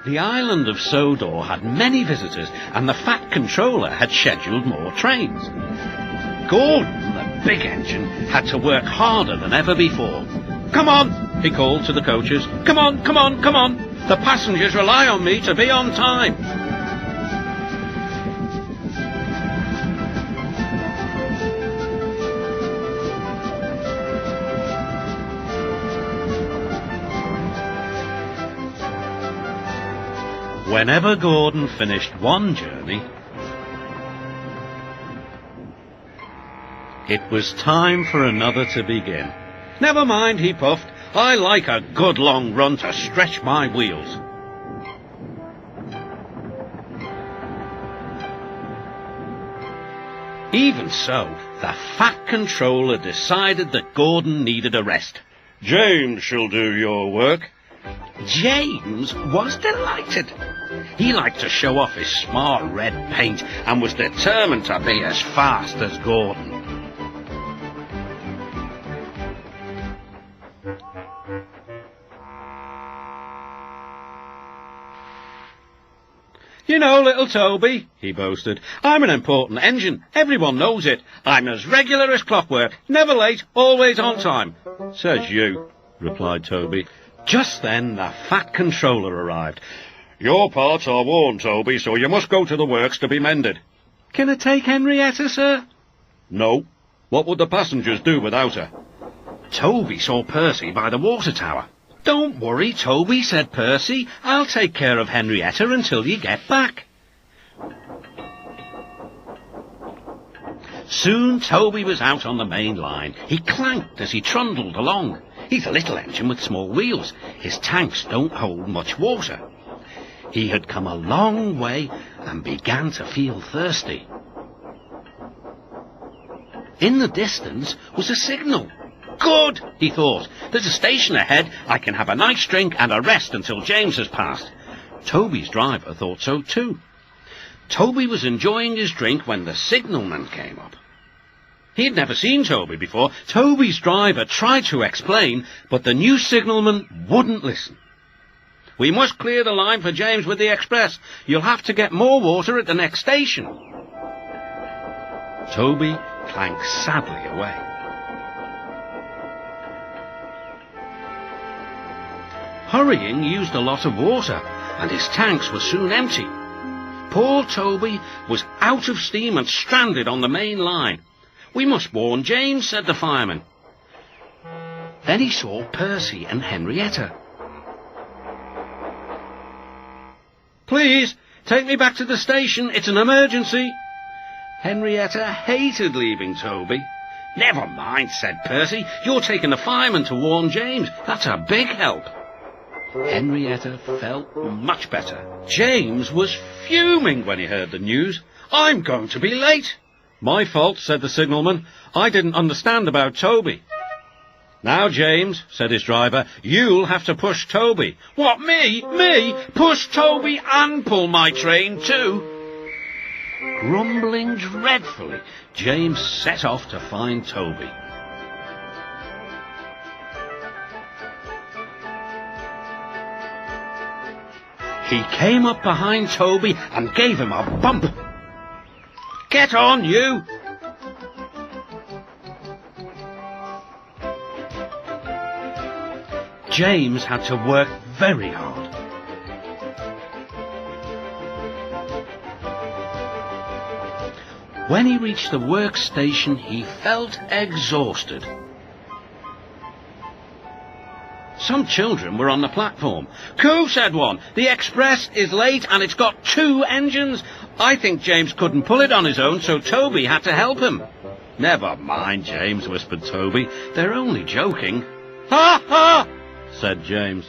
The island of Sodor had many visitors, and the Fat Controller had scheduled more trains. Gordon, the big engine, had to work harder than ever before. "Come on," he called to the coaches. "Come on, come on, come on. The passengers rely on me to be on time." Whenever Gordon finished one journey, it was time for another to begin. "Never mind," he puffed. "I like a good long run to stretch my wheels." Even so, the Fat Controller decided that Gordon needed a rest. "James shall do your work." James was delighted. He liked to show off his smart red paint and was determined to be as fast as Gordon. "You know, little Toby," he boasted, "I'm an important engine. Everyone knows it. I'm as regular as clockwork, never late, always on time." "Says you," replied Toby. Just then the Fat Controller arrived. "Your parts are worn, Toby, so you must go to the works to be mended." "Can I take Henrietta, sir?" "No. What would the passengers do without her?" Toby saw Percy by the water tower. "Don't worry, Toby," said Percy. "I'll take care of Henrietta until you get back." Soon Toby was out on the main line. He clanked as he trundled along. He's a little engine with small wheels. His tanks don't hold much water. He had come a long way and began to feel thirsty. In the distance was a signal. "Good," he thought. "There's a station ahead. I can have a nice drink and a rest until James has passed." Toby's driver thought so too. Toby was enjoying his drink when the signalman came up. He had never seen Toby before. Toby's driver tried to explain, but the new signalman wouldn't listen. "We must clear the line for James with the express. You'll have to get more water at the next station." Toby clanked sadly away. Hurrying used a lot of water, and his tanks were soon empty. Poor Toby was out of steam and stranded on the main line. "We must warn James," said the fireman. Then he saw Percy and Henrietta. "Please, take me back to the station. It's an emergency." Henrietta hated leaving Toby. "Never mind," said Percy. "You're taking the fireman to warn James. That's a big help." Henrietta felt much better. James was fuming when he heard the news. "I'm going to be late." "My fault," said the signalman. "I didn't understand about Toby." "Now, James," said his driver, "you'll have to push Toby." "What, me? Me? Push Toby and pull my train too?" Grumbling dreadfully, James set off to find Toby. He came up behind Toby and gave him a bump. "Get on, you!" James had to work very hard. When he reached the workstation, he felt exhausted. Some children were on the platform. "Coo," said one, "the express is late and it's got 2 engines. I think James couldn't pull it on his own, so Toby had to help him." "Never mind, James," whispered Toby. "They're only joking." "Ha, ha!" said James.